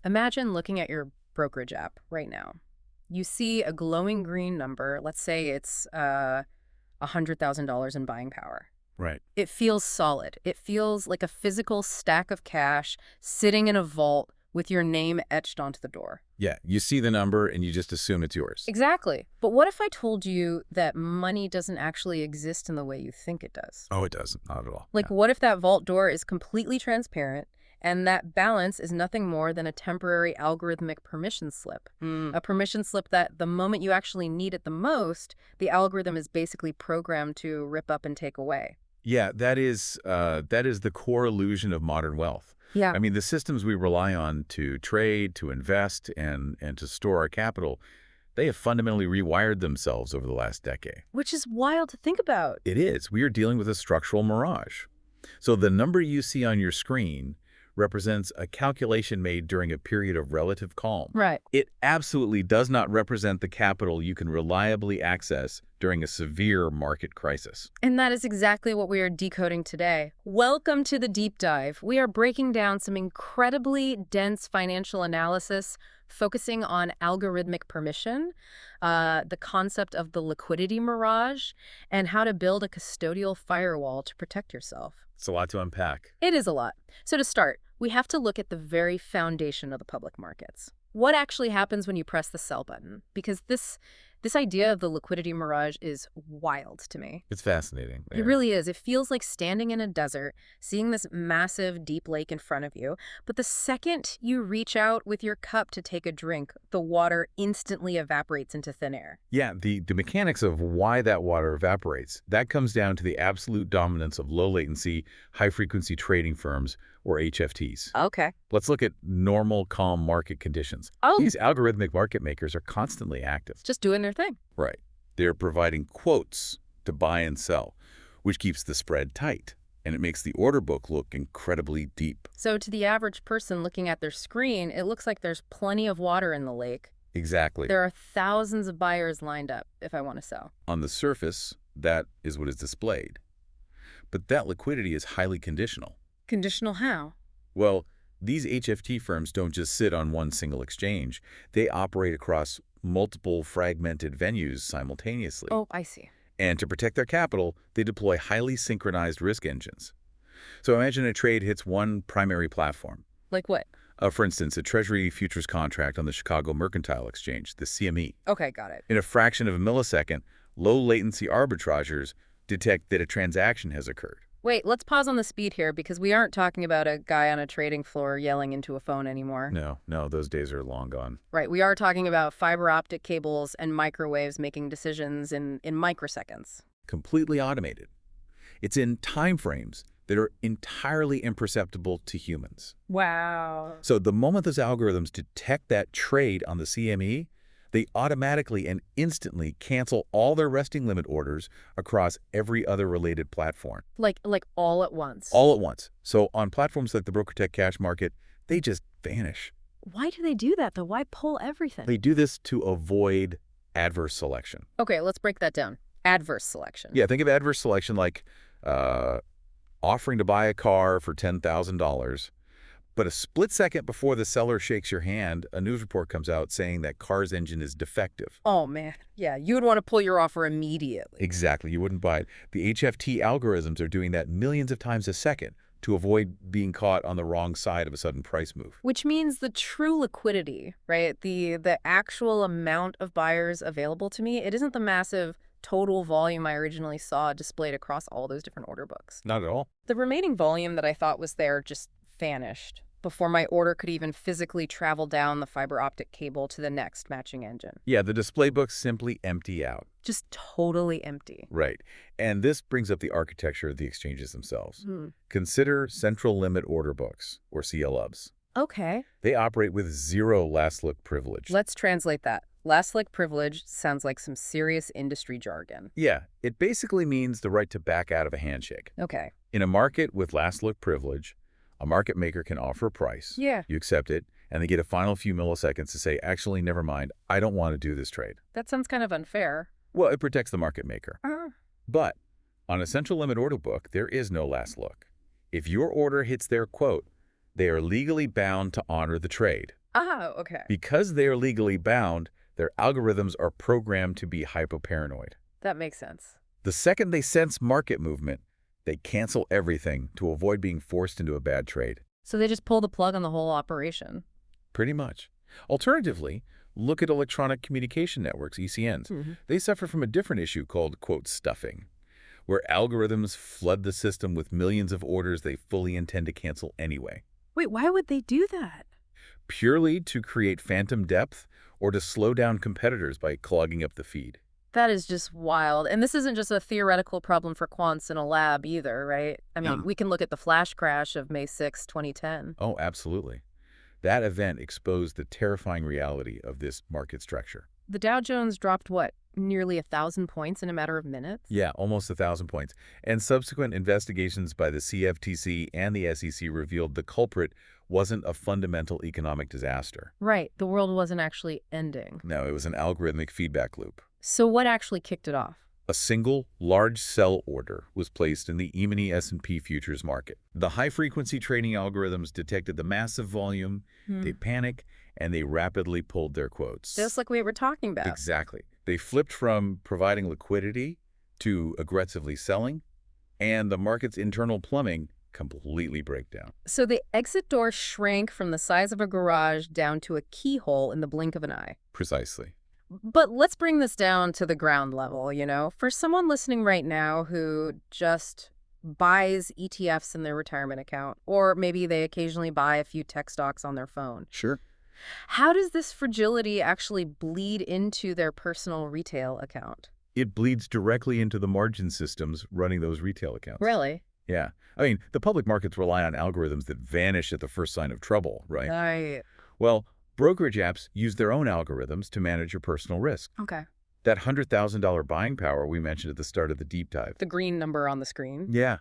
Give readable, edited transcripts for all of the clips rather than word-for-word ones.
Imagine looking at your brokerage app right now. You see a glowing green number. Let's say it's $100,000 in buying power. Right. It feels solid. It feels like a physical stack of cash sitting in a vault with your name etched onto the door. Yeah, you see the number and you just assume it's yours. Exactly. But what if I told you that money doesn't actually exist in the way you think it does? Oh, it doesn't. Not at all. Like, what if that vault door is completely transparent and that balance is nothing more than a temporary algorithmic permission slip? A permission slip that the moment you actually need it the most, the algorithm is basically programmed to rip up and take away. Yeah, that is the core illusion of modern wealth. Yeah. I mean, the systems we rely on to trade, to invest, and to store our capital, they have fundamentally rewired themselves over the last decade. Which is wild to think about. It is. We are dealing with a structural mirage. So the number you see on your screen represents a calculation made during a period of relative calm. Right. It absolutely does not represent the capital you can reliably access during a severe market crisis. And that is exactly what we are decoding today. Welcome to the deep dive. We are breaking down some incredibly dense financial analysis, focusing on algorithmic permission, the concept of the liquidity mirage, and how to build a custodial firewall to protect yourself. It's a lot to unpack. It is a lot. So to start, we have to look at the very foundation of the public markets. What actually happens when you press the sell button? Because this idea of the liquidity mirage is wild to me. It's fascinating. It really is. It feels like standing in a desert, seeing this massive, deep lake in front of you. But the second you reach out with your cup to take a drink, the water instantly evaporates into thin air. Yeah, the mechanics of why that water evaporates, that comes down to the absolute dominance of low-latency, high-frequency trading firms, or HFTs. Okay. Let's look at normal, calm market conditions. Oh. These algorithmic market makers are constantly active. Just doing their thing. Right. They're providing quotes to buy and sell, which keeps the spread tight, and it makes the order book look incredibly deep. So to the average person looking at their screen, it looks like there's plenty of water in the lake. Exactly. There are thousands of buyers lined up if I want to sell. On the surface, that is what is displayed. But that liquidity is highly conditional. Conditional how? Well, these HFT firms don't just sit on one single exchange. They operate across multiple fragmented venues simultaneously. Oh, I see. And to protect their capital, they deploy highly synchronized risk engines. So imagine a trade hits one primary platform. Like what? For instance, a Treasury futures contract on the Chicago Mercantile Exchange, the CME. Okay, got it. In a fraction of a millisecond, low-latency arbitrageurs detect that a transaction has occurred. Wait, let's pause on the speed here because we aren't talking about a guy on a trading floor yelling into a phone anymore. No, those days are long gone. Right, we are talking about fiber optic cables and microwaves making decisions in microseconds. Completely automated. It's in time frames that are entirely imperceptible to humans. Wow. So the moment those algorithms detect that trade on the CME, they automatically and instantly cancel all their resting limit orders across every other related platform. Like all at once? All at once. So on platforms like the BrokerTec Cash Market, they just vanish. Why do they do that, though? Why pull everything? They do this to avoid adverse selection. Okay, let's break that down. Adverse selection. Yeah, think of adverse selection like offering to buy a car for $10,000, but a split second before the seller shakes your hand, a news report comes out saying that car's engine is defective. Oh, man. Yeah, you would want to pull your offer immediately. Exactly. You wouldn't buy it. The HFT algorithms are doing that millions of times a second to avoid being caught on the wrong side of a sudden price move. Which means the true liquidity, right? The actual amount of buyers available to me, it isn't the massive total volume I originally saw displayed across all those different order books. Not at all. The remaining volume that I thought was there just vanished before my order could even physically travel down the fiber optic cable to the next matching engine. Yeah, the display books simply empty out. Just totally empty. Right. And this brings up the architecture of the exchanges themselves. Consider central limit order books, or CLOs. Okay. They operate with zero last look privilege. Let's translate that. Last look privilege sounds like some serious industry jargon. Yeah, it basically means the right to back out of a handshake. Okay. In a market with last look privilege, a market maker can offer a price. Yeah. You accept it, and they get a final few milliseconds to say, actually, never mind, I don't want to do this trade. That sounds kind of unfair. Well, it protects the market maker. Uh-huh. But on a central limit order book, there is no last look. If your order hits their quote, they are legally bound to honor the trade. Oh, okay. Because they are legally bound, their algorithms are programmed to be hypoparanoid. That makes sense. The second they sense market movement, they cancel everything to avoid being forced into a bad trade. So they just pull the plug on the whole operation. Pretty much. Alternatively, look at electronic communication networks, ECNs. They suffer from a different issue called, quote, stuffing, where algorithms flood the system with millions of orders they fully intend to cancel anyway. Wait, why would they do that? Purely to create phantom depth or to slow down competitors by clogging up the feed. That is just wild. And this isn't just a theoretical problem for quants in a lab either, right? I mean, we can look at the flash crash of May 6, 2010. Oh, absolutely. That event exposed the terrifying reality of this market structure. The Dow Jones dropped, what, nearly 1,000 points in a matter of minutes? Yeah, almost 1,000 points. And subsequent investigations by the CFTC and the SEC revealed the culprit wasn't a fundamental economic disaster. Right. The world wasn't actually ending. No, it was an algorithmic feedback loop. So what actually kicked it off? A single large sell order was placed in the E-mini S&P futures market. The high-frequency trading algorithms detected the massive volume, they panicked, and they rapidly pulled their quotes. Just like we were talking about. Exactly. They flipped from providing liquidity to aggressively selling, and the market's internal plumbing completely break down. So the exit door shrank from the size of a garage down to a keyhole in the blink of an eye. Precisely. But let's bring this down to the ground level, For someone listening right now who just buys ETFs in their retirement account, or maybe they occasionally buy a few tech stocks on their phone. Sure. How does this fragility actually bleed into their personal retail account? It bleeds directly into the margin systems running those retail accounts. Really? Yeah. I mean, the public markets rely on algorithms that vanish at the first sign of trouble, right? Right. Well, brokerage apps use their own algorithms to manage your personal risk. Okay. That $100,000 buying power we mentioned at the start of the deep dive. The green number on the screen. Yeah.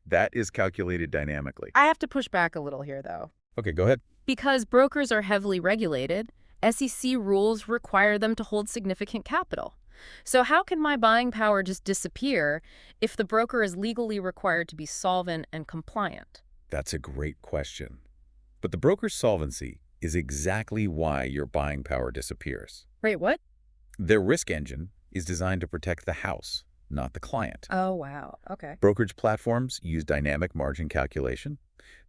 That is calculated dynamically. I have to push back a little here, though. Okay, go ahead. Because brokers are heavily regulated, SEC rules require them to hold significant capital. So how can my buying power just disappear if the broker is legally required to be solvent and compliant? That's a great question. But the broker's solvency is exactly why your buying power disappears. Wait, what? Their risk engine is designed to protect the house, not the client. Oh, wow. Okay. Brokerage platforms use dynamic margin calculation.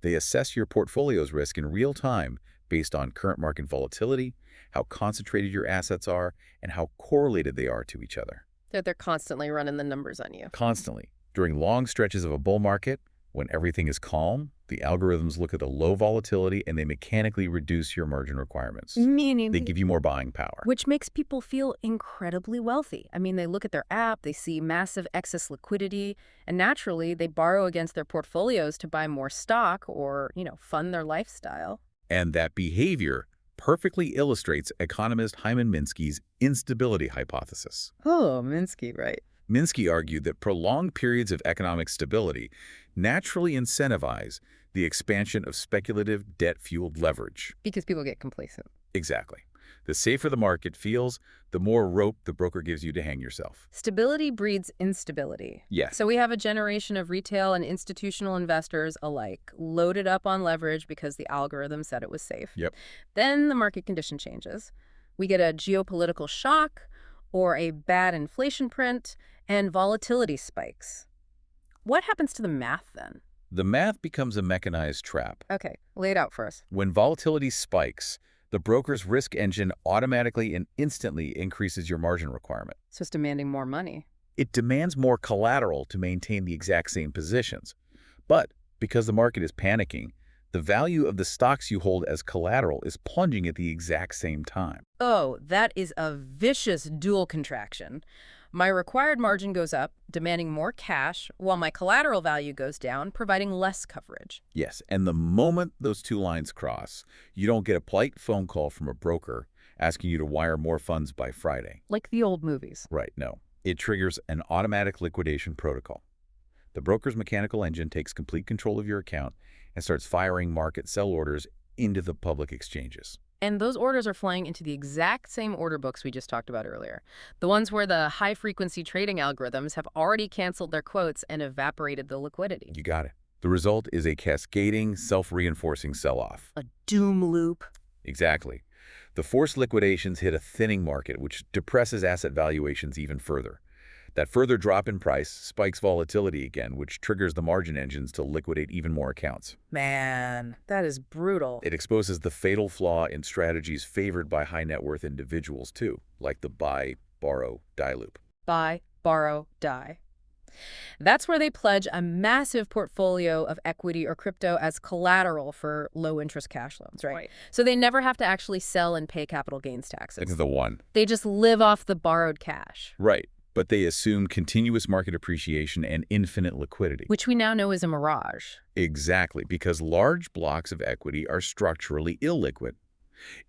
They assess your portfolio's risk in real time based on current market volatility, how concentrated your assets are, and how correlated they are to each other. They're constantly running the numbers on you. Constantly. During long stretches of a bull market, when everything is calm, the algorithms look at the low volatility and they mechanically reduce your margin requirements. Meaning They give you more buying power. which makes people feel incredibly wealthy. I mean, they look at their app, they see massive excess liquidity, and naturally they borrow against their portfolios to buy more stock or, fund their lifestyle. And that behavior perfectly illustrates economist Hyman Minsky's instability hypothesis. Oh, Minsky, right. Minsky argued that prolonged periods of economic stability naturally incentivize the expansion of speculative debt-fueled leverage. Because people get complacent. Exactly. The safer the market feels, the more rope the broker gives you to hang yourself. Stability breeds instability. Yes. So we have a generation of retail and institutional investors alike loaded up on leverage because the algorithm said it was safe. Yep. Then the market condition changes. We get a geopolitical shock or a bad inflation print, and volatility spikes. What happens to the math then? The math becomes a mechanized trap. Okay, lay it out for us. When volatility spikes, the broker's risk engine automatically and instantly increases your margin requirement. So it's demanding more money. It demands more collateral to maintain the exact same positions. But because the market is panicking, the value of the stocks you hold as collateral is plunging at the exact same time. Oh, that is a vicious dual contraction. My required margin goes up, demanding more cash, while my collateral value goes down, providing less coverage. Yes, and the moment those two lines cross, you don't get a polite phone call from a broker asking you to wire more funds by Friday. Like the old movies. Right, no. It triggers an automatic liquidation protocol. The broker's mechanical engine takes complete control of your account and starts firing market sell orders into the public exchanges. And those orders are flying into the exact same order books we just talked about earlier. The ones where the high-frequency trading algorithms have already canceled their quotes and evaporated the liquidity. You got it. The result is a cascading, self-reinforcing sell-off. A doom loop. Exactly. The forced liquidations hit a thinning market, which depresses asset valuations even further. That further drop in price spikes volatility again, which triggers the margin engines to liquidate even more accounts. Man, that is brutal. It exposes the fatal flaw in strategies favored by high net worth individuals too, like the buy, borrow, die loop. Buy, borrow, die. That's where they pledge a massive portfolio of equity or crypto as collateral for low-interest cash loans, right? So they never have to actually sell and pay capital gains taxes. That's the one. They just live off the borrowed cash. Right. But they assume continuous market appreciation and infinite liquidity. Which we now know is a mirage. Exactly, because large blocks of equity are structurally illiquid.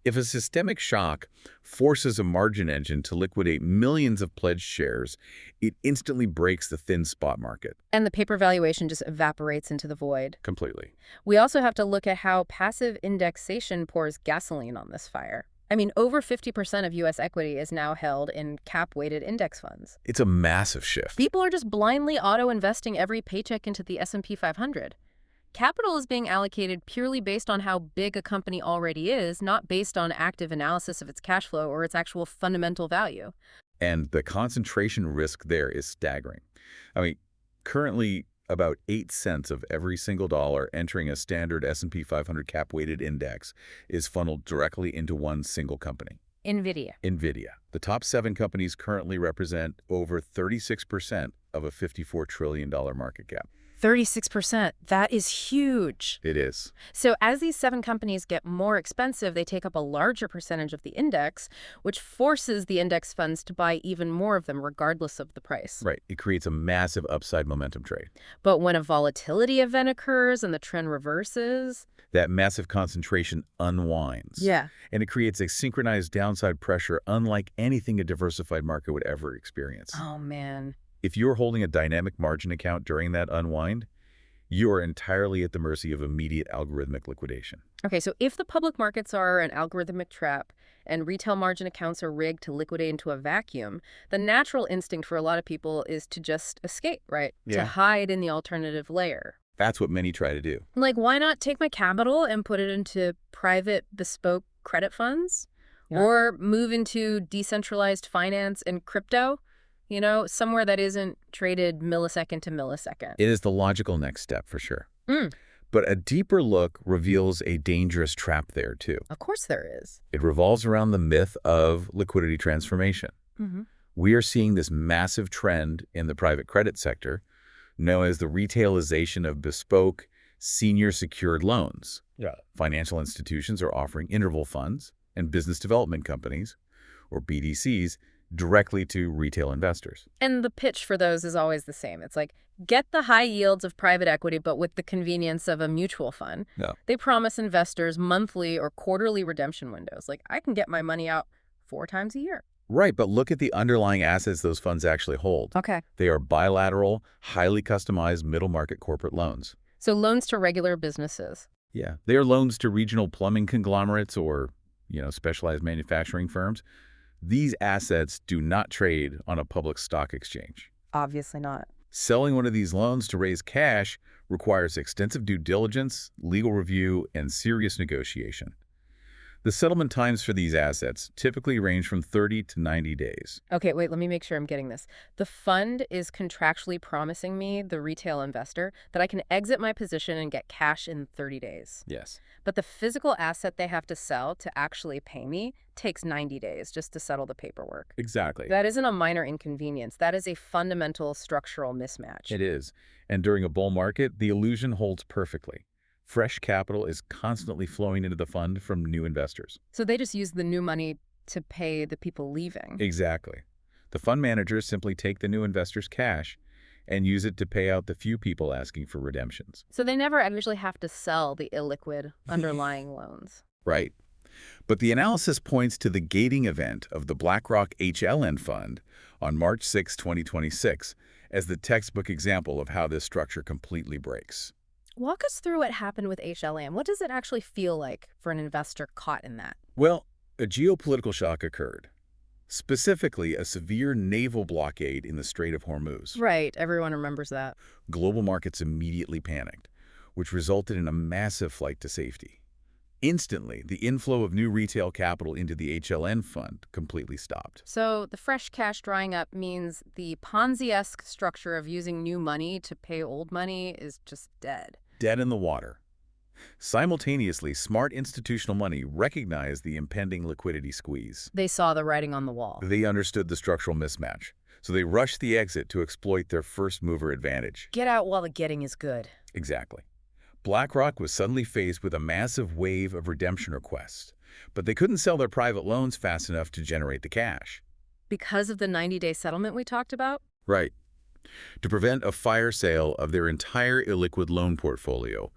If a systemic shock forces a margin engine to liquidate millions of pledged shares, it instantly breaks the thin spot market. And the paper valuation just evaporates into the void. Completely. We also have to look at how passive indexation pours gasoline on this fire. I mean, over 50% of U.S. equity is now held in cap-weighted index funds. It's a massive shift. People are just blindly auto-investing every paycheck into the S&P 500. Capital is being allocated purely based on how big a company already is, not based on active analysis of its cash flow or its actual fundamental value. And the concentration risk there is staggering. I mean, currently about 8 cents of every single dollar entering a standard S&P 500 cap-weighted index is funneled directly into one single company. NVIDIA. NVIDIA. The top 7 companies currently represent over 36% of a $54 trillion market cap. 36%. That is huge. It is. So as these 7 companies get more expensive, they take up a larger percentage of the index, which forces the index funds to buy even more of them regardless of the price. Right. It creates a massive upside momentum trade. But when a volatility event occurs and the trend reverses, that massive concentration unwinds. Yeah. And it creates a synchronized downside pressure unlike anything a diversified market would ever experience. Oh, man. If you're holding a dynamic margin account during that unwind, you are entirely at the mercy of immediate algorithmic liquidation. Okay, so if the public markets are an algorithmic trap and retail margin accounts are rigged to liquidate into a vacuum, the natural instinct for a lot of people is to just escape, right? Yeah. To hide in the alternative layer. That's what many try to do. Like, why not take my capital and put it into private bespoke credit funds? Yeah. Or move into decentralized finance and crypto? You know, somewhere that isn't traded millisecond to millisecond. It is the logical next step for sure. Mm. But a deeper look reveals a dangerous trap there too. Of course there is. It revolves around the myth of liquidity transformation. Mm-hmm. We are seeing this massive trend in the private credit sector, known as the retailization of bespoke, senior secured loans. Yeah. Financial institutions are offering interval funds and business development companies, or BDCs, directly to retail investors. And the pitch for those is always the same. It's like, get the high yields of private equity, but with the convenience of a mutual fund. Yeah. They promise investors monthly or quarterly redemption windows. Like, I can get my money out 4 times a year. Right, but look at the underlying assets those funds actually hold. Okay. They are bilateral, highly customized middle market corporate loans. So loans to regular businesses. Yeah, they are loans to regional plumbing conglomerates or, specialized manufacturing firms. These assets do not trade on a public stock exchange. Obviously not. Selling one of these loans to raise cash requires extensive due diligence, legal review, and serious negotiation. The settlement times for these assets typically range from 30 to 90 days. Okay, wait, let me make sure I'm getting this. The fund is contractually promising me, the retail investor, that I can exit my position and get cash in 30 days. Yes. But the physical asset they have to sell to actually pay me takes 90 days just to settle the paperwork. Exactly. That isn't a minor inconvenience. That is a fundamental structural mismatch. It is. And during a bull market, the illusion holds perfectly. Fresh capital is constantly flowing into the fund from new investors. So they just use the new money to pay the people leaving. Exactly. The fund managers simply take the new investors' cash and use it to pay out the few people asking for redemptions. So they never actually have to sell the illiquid underlying loans. Right. But the analysis points to the gating event of the BlackRock HLN fund on March 6, 2026, as the textbook example of how this structure completely breaks. Walk us through what happened with HLN. What does it actually feel like for an investor caught in that? Well, a geopolitical shock occurred. Specifically, a severe naval blockade in the Strait of Hormuz. Right, everyone remembers that. Global markets immediately panicked, which resulted in a massive flight to safety. Instantly, the inflow of new retail capital into the HLN fund completely stopped. So the fresh cash drying up means the Ponzi-esque structure of using new money to pay old money is just dead. Dead in the water. Simultaneously, smart institutional money recognized the impending liquidity squeeze. They saw the writing on the wall. They understood the structural mismatch, so they rushed the exit to exploit their first-mover advantage. Get out while the getting is good. Exactly. BlackRock was suddenly faced with a massive wave of redemption requests, but they couldn't sell their private loans fast enough to generate the cash. Because of the 90-day settlement we talked about? Right. To prevent a fire sale of their entire illiquid loan portfolio,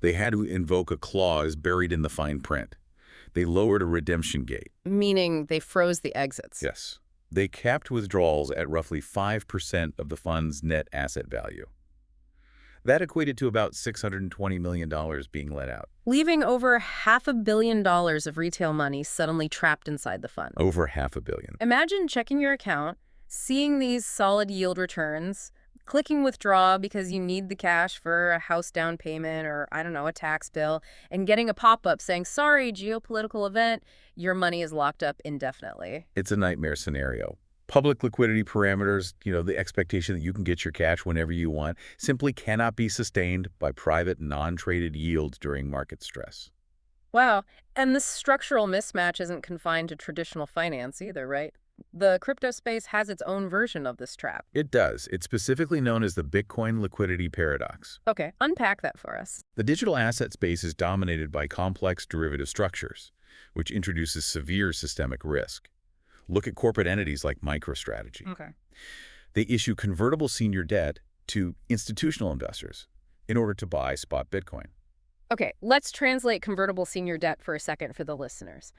they had to invoke a clause buried in the fine print. They lowered a redemption gate. Meaning they froze the exits. Yes. They capped withdrawals at roughly 5% of the fund's net asset value. That equated to about $620 million being let out. Leaving over $500 million of retail money suddenly trapped inside the fund. Over $500 million. Imagine checking your account, seeing these solid yield returns, clicking withdraw because you need the cash for a house down payment or, I don't know, a tax bill, and getting a pop-up saying, sorry, geopolitical event, your money is locked up indefinitely. It's a nightmare scenario. Public liquidity parameters, the expectation that you can get your cash whenever you want, simply cannot be sustained by private, non-traded yields during market stress. Wow. And this structural mismatch isn't confined to traditional finance either, right? The crypto space has its own version of this trap. It does. It's specifically known as the Bitcoin liquidity paradox. Okay, unpack that for us. The digital asset space is dominated by complex derivative structures, which introduces severe systemic risk. Look at corporate entities like MicroStrategy. Okay. They issue convertible senior debt to institutional investors in order to buy spot Bitcoin. Okay, let's translate convertible senior debt for a second for the listeners.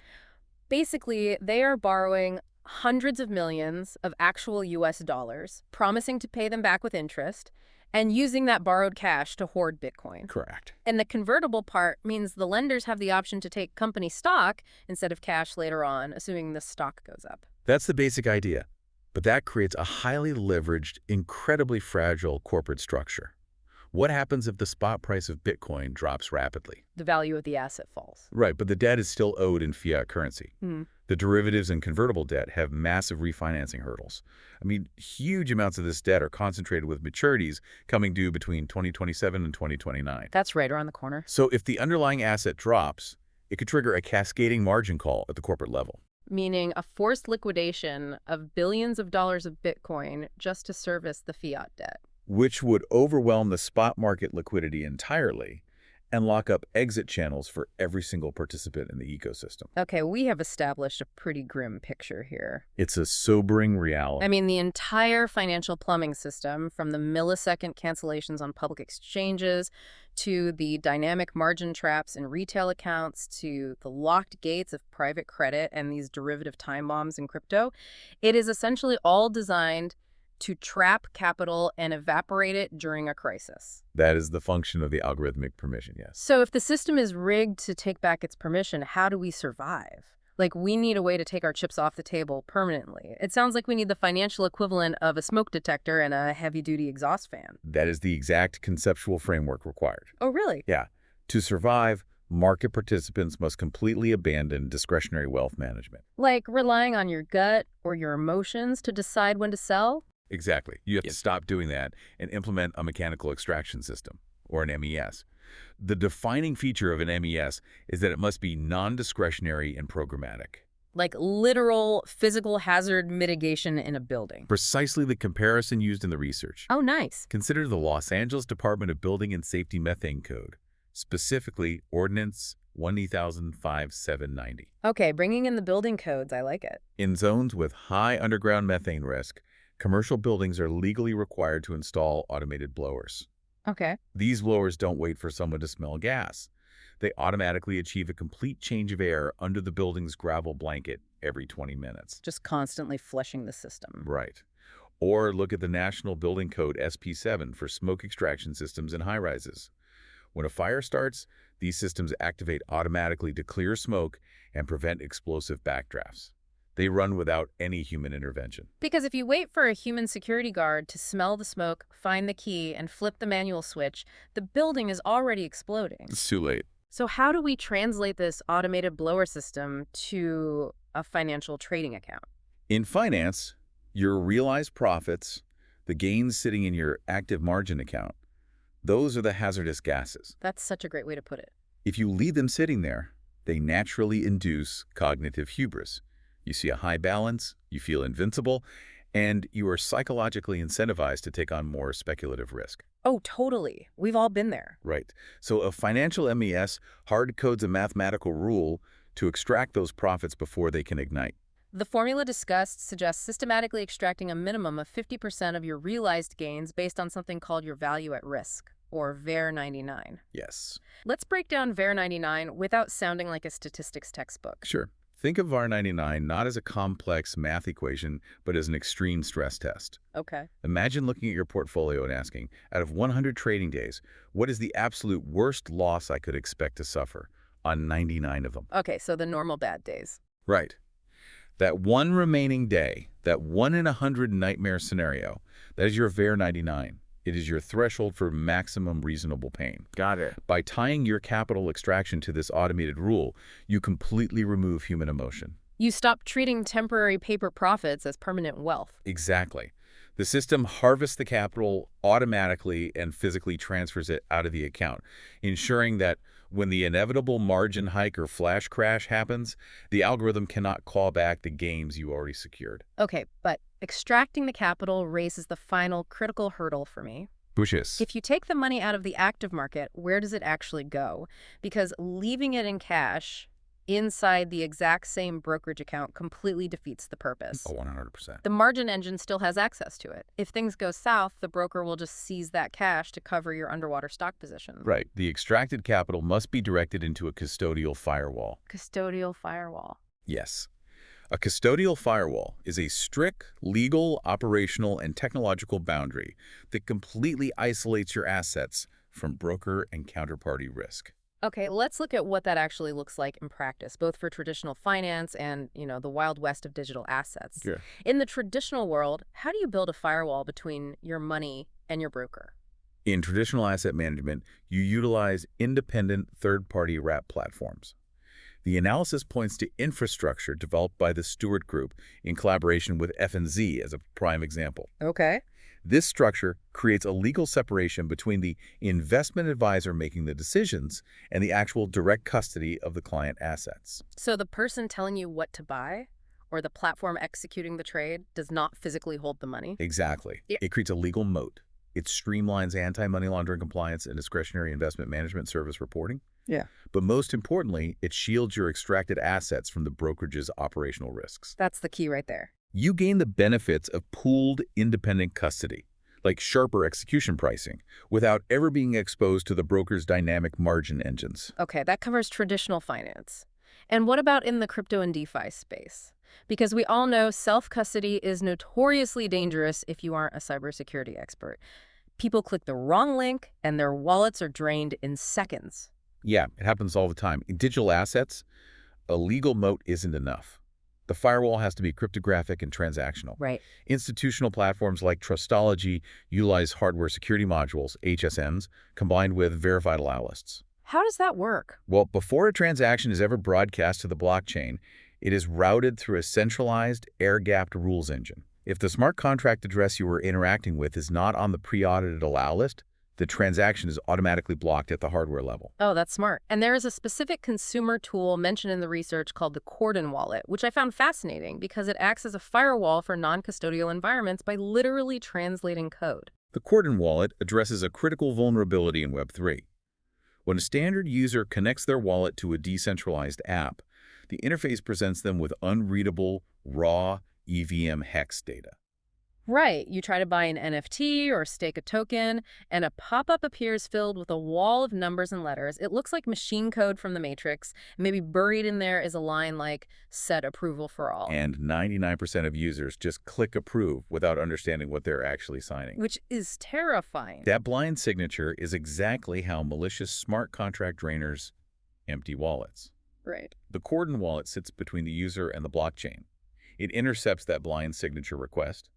Basically, they are borrowing hundreds of millions of actual US dollars, promising to pay them back with interest, and using that borrowed cash to hoard Bitcoin. Correct. And the convertible part means the lenders have the option to take company stock instead of cash later on, assuming the stock goes up. That's the basic idea. But that creates a highly leveraged, incredibly fragile corporate structure. What happens if the spot price of Bitcoin drops rapidly? The value of the asset falls. Right, but the debt is still owed in fiat currency. Hmm. The derivatives and convertible debt have massive refinancing hurdles. I mean, huge amounts of this debt are concentrated with maturities coming due between 2027 and 2029. That's right around the corner. So if the underlying asset drops, it could trigger a cascading margin call at the corporate level. Meaning a forced liquidation of billions of dollars of Bitcoin just to service the fiat debt. Which would overwhelm the spot market liquidity entirely and lock up exit channels for every single participant in the ecosystem. Okay, we have established a pretty grim picture here. It's a sobering reality. I mean, the entire financial plumbing system, from the millisecond cancellations on public exchanges to the dynamic margin traps in retail accounts to the locked gates of private credit and these derivative time bombs in crypto, it is essentially all designed to trap capital and evaporate it during a crisis. That is the function of the algorithmic permission, yes. So if the system is rigged to take back its permission, how do we survive? Like, we need a way to take our chips off the table permanently. It sounds like we need the financial equivalent of a smoke detector and a heavy-duty exhaust fan. That is the exact conceptual framework required. Oh, really? Yeah. To survive, market participants must completely abandon discretionary wealth management. Like relying on your gut or your emotions to decide when to sell? Exactly. You have to stop doing that and implement a mechanical extraction system, or an MES. The defining feature of an MES is that it must be non-discretionary and programmatic. Like literal physical hazard mitigation in a building. Precisely the comparison used in the research. Oh, nice. Consider the Los Angeles Department of Building and Safety Methane Code, specifically Ordinance 1805790. Okay, bringing in the building codes, I like it. In zones with high underground methane risk, commercial buildings are legally required to install automated blowers. Okay. These blowers don't wait for someone to smell gas. They automatically achieve a complete change of air under the building's gravel blanket every 20 minutes. Just constantly flushing the system. Right. Or look at the National Building Code SP7 for smoke extraction systems in high-rises. When a fire starts, these systems activate automatically to clear smoke and prevent explosive backdrafts. They run without any human intervention. Because if you wait for a human security guard to smell the smoke, find the key, and flip the manual switch, the building is already exploding. It's too late. So how do we translate this automated blower system to a financial trading account? In finance, your realized profits, the gains sitting in your active margin account, those are the hazardous gases. That's such a great way to put it. If you leave them sitting there, they naturally induce cognitive hubris. You see a high balance, you feel invincible, and you are psychologically incentivized to take on more speculative risk. Oh, totally. We've all been there. Right. So a financial MES hard codes a mathematical rule to extract those profits before they can ignite. The formula discussed suggests systematically extracting a minimum of 50% of your realized gains based on something called your value at risk, or VAR 99. Yes. Let's break down VAR 99 without sounding like a statistics textbook. Sure. Think of VAR 99 not as a complex math equation, but as an extreme stress test. Okay. Imagine looking at your portfolio and asking, out of 100 trading days, what is the absolute worst loss I could expect to suffer on 99 of them? Okay, so the normal bad days. Right. That one remaining day, that 1 in 100 nightmare scenario, that is your VAR 99. It is your threshold for maximum reasonable pain. Got it. By tying your capital extraction to this automated rule, you completely remove human emotion. You stop treating temporary paper profits as permanent wealth. Exactly. The system harvests the capital automatically and physically transfers it out of the account, ensuring that when the inevitable margin hike or flash crash happens, the algorithm cannot claw back the gains you already secured. Okay, but extracting the capital raises the final critical hurdle for me. Bushes. If you take the money out of the active market, where does it actually go? Because leaving it in cash inside the exact same brokerage account completely defeats the purpose. Oh, 100%. The margin engine still has access to it. If things go south, the broker will just seize that cash to cover your underwater stock position. Right. The extracted capital must be directed into a custodial firewall. Custodial firewall. Yes. A custodial firewall is a strict legal, operational, and technological boundary that completely isolates your assets from broker and counterparty risk. Okay, let's look at what that actually looks like in practice, both for traditional finance and, the wild west of digital assets. Sure. In the traditional world, how do you build a firewall between your money and your broker? In traditional asset management, you utilize independent third-party wrap platforms. The analysis points to infrastructure developed by the Stewart Group in collaboration with F&Z as a prime example. Okay. This structure creates a legal separation between the investment advisor making the decisions and the actual direct custody of the client assets. So the person telling you what to buy or the platform executing the trade does not physically hold the money? Exactly. Yeah. It creates a legal moat. It streamlines anti-money laundering compliance and discretionary investment management service reporting. Yeah. But most importantly, it shields your extracted assets from the brokerage's operational risks. That's the key right there. You gain the benefits of pooled independent custody, like sharper execution pricing, without ever being exposed to the broker's dynamic margin engines. Okay, that covers traditional finance. And what about in the crypto and DeFi space? Because we all know self-custody is notoriously dangerous if you aren't a cybersecurity expert. People click the wrong link and their wallets are drained in seconds. Yeah, it happens all the time. In digital assets, a legal moat isn't enough. The firewall has to be cryptographic and transactional. Right. Institutional platforms like Trustology utilize hardware security modules, HSMs, combined with verified allow lists. How does that work? Well, before a transaction is ever broadcast to the blockchain, it is routed through a centralized, air-gapped rules engine. If the smart contract address you are interacting with is not on the pre-audited allow list, the transaction is automatically blocked at the hardware level. Oh, that's smart. And there is a specific consumer tool mentioned in the research called the Cordon Wallet, which I found fascinating because it acts as a firewall for non-custodial environments by literally translating code. The Cordon Wallet addresses a critical vulnerability in Web3. When a standard user connects their wallet to a decentralized app, the interface presents them with unreadable, raw EVM hex data. Right. You try to buy an NFT or stake a token, and a pop-up appears filled with a wall of numbers and letters. It looks like machine code from the Matrix. Maybe buried in there is a line like, set approval for all. And 99% of users just click approve without understanding what they're actually signing. Which is terrifying. That blind signature is exactly how malicious smart contract drainers empty wallets. Right. The Cordon Wallet sits between the user and the blockchain. It intercepts that blind signature request.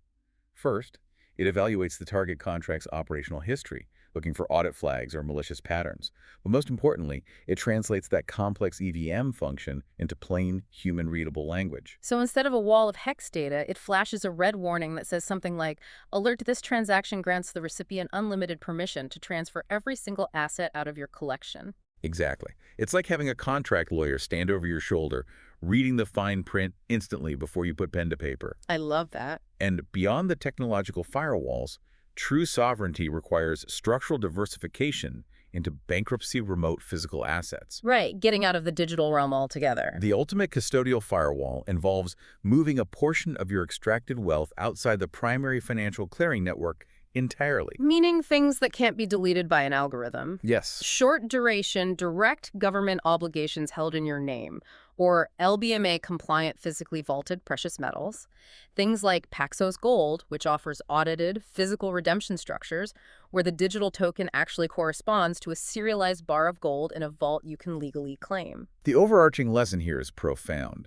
First, it evaluates the target contract's operational history, looking for audit flags or malicious patterns. But most importantly, it translates that complex EVM function into plain, human-readable language. So instead of a wall of hex data, it flashes a red warning that says something like, "Alert, this transaction grants the recipient unlimited permission to transfer every single asset out of your collection." Exactly. It's like having a contract lawyer stand over your shoulder, reading the fine print instantly before you put pen to paper. I love that. And beyond the technological firewalls, true sovereignty requires structural diversification into bankruptcy-remote physical assets. Right, getting out of the digital realm altogether. The ultimate custodial firewall involves moving a portion of your extracted wealth outside the primary financial clearing network entirely. Meaning things that can't be deleted by an algorithm. Yes. Short duration, direct government obligations held in your name, or LBMA-compliant physically vaulted precious metals. Things like Paxos Gold, which offers audited physical redemption structures, where the digital token actually corresponds to a serialized bar of gold in a vault you can legally claim. The overarching lesson here is profound.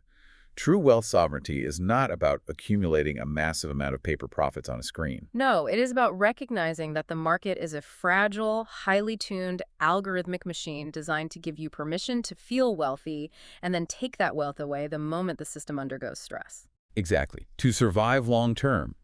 True wealth sovereignty is not about accumulating a massive amount of paper profits on a screen. No, it is about recognizing that the market is a fragile, highly tuned, algorithmic machine designed to give you permission to feel wealthy and then take that wealth away the moment the system undergoes stress. Exactly. To survive long-term,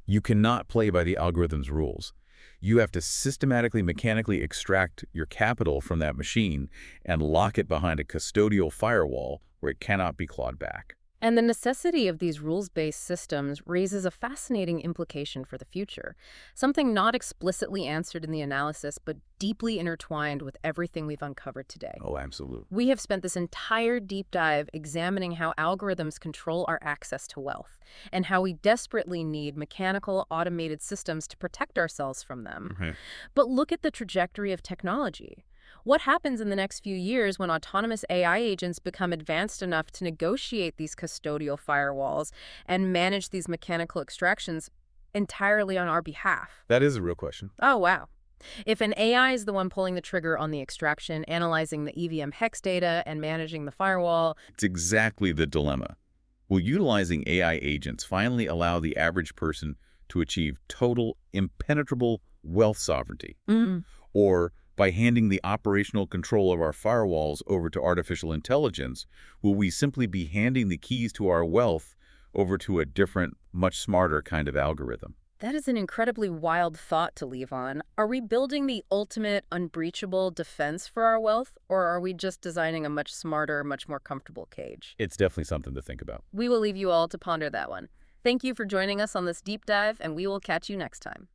you cannot play by the algorithm's rules. You have to systematically, mechanically extract your capital from that machine and lock it behind a custodial firewall where it cannot be clawed back. And the necessity of these rules-based systems raises a fascinating implication for the future, something not explicitly answered in the analysis, but deeply intertwined with everything we've uncovered today. Oh, absolutely. We have spent this entire deep dive examining how algorithms control our access to wealth, and how we desperately need mechanical, automated systems to protect ourselves from them. But look at the trajectory of technology. What happens in the next few years when autonomous AI agents become advanced enough to negotiate these custodial firewalls and manage these mechanical extractions entirely on our behalf? That is a real question. Oh, wow. If an AI is the one pulling the trigger on the extraction, analyzing the EVM hex data, and managing the firewall... It's exactly the dilemma. Will utilizing AI agents finally allow the average person to achieve total, impenetrable wealth sovereignty? Or by handing the operational control of our firewalls over to artificial intelligence, will we simply be handing the keys to our wealth over to a different, much smarter kind of algorithm? That is an incredibly wild thought to leave on. Are we building the ultimate unbreachable defense for our wealth, or are we just designing a much smarter, much more comfortable cage? It's definitely something to think about. We will leave you all to ponder that one. Thank you for joining us on this deep dive, and we will catch you next time.